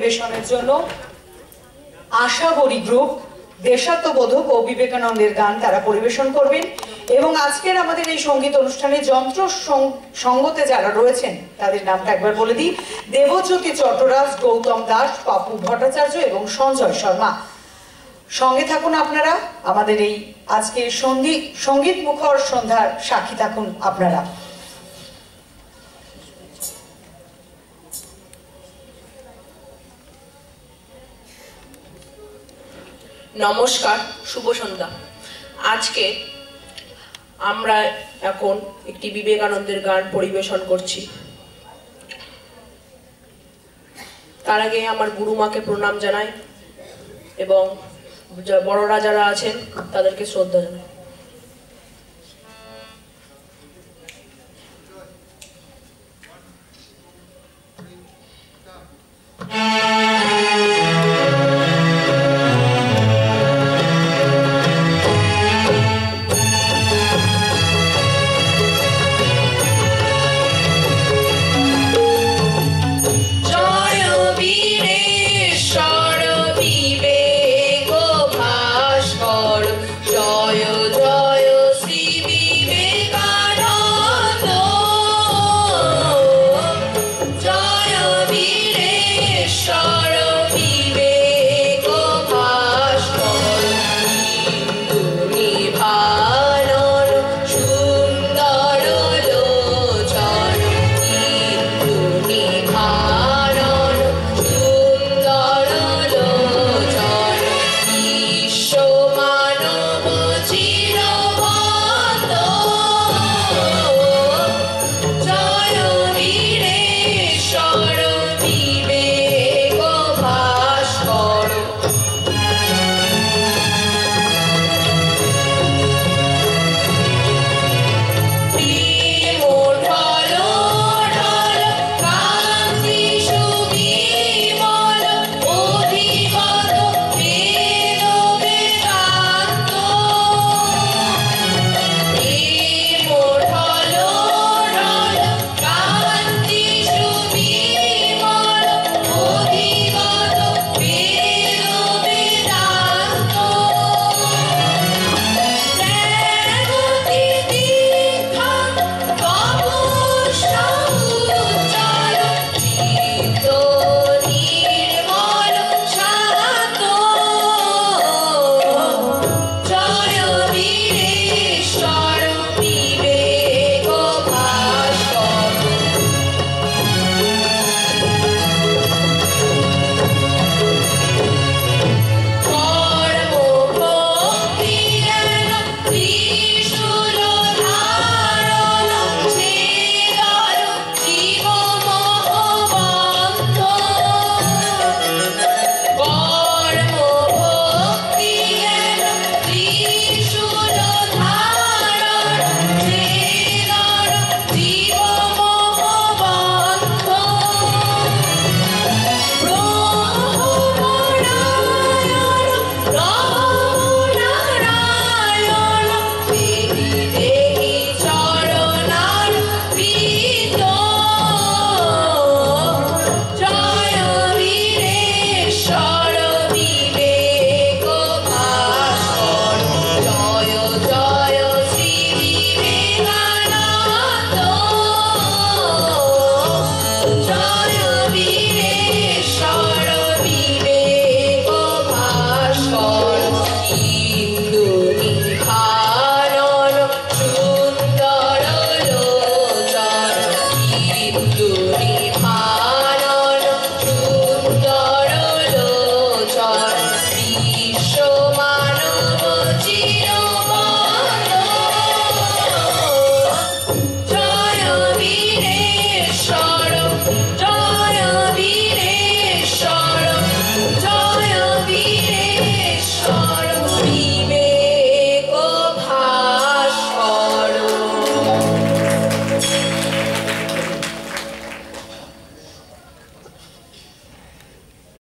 পরিবেশনের জন্য আশাবরী গ্রুপ দেশাত্মবোধক ও বিবেকানন্দের গান তারা পরিবেশন করবেন। এবং আজকের আমাদের এই সঙ্গীত অনুষ্ঠানে যন্ত্র সঙ্গতে যারা রয়েছেন তাদের নামটা একবার বলে দিই: দেবজ্যোতি চট্টরাজ, গৌতম দাস, পাপু ভট্টাচার্য এবং সঞ্জয় শর্মা। সঙ্গে থাকুন আপনারা, আমাদের এই আজকের সঙ্গীত মুখর সন্ধ্যার সাক্ষী থাকুন আপনারা। নমস্কার, শুভ সন্ধ্যা। আজকে আমরা এখন একটি বিবেকানন্দের গান পরিবেশন করছি। তার আগে আমার গুরুমাকে প্রণাম জানাই এবং বড়রা যারা আছেন তাদেরকে শ্রদ্ধা জানাই।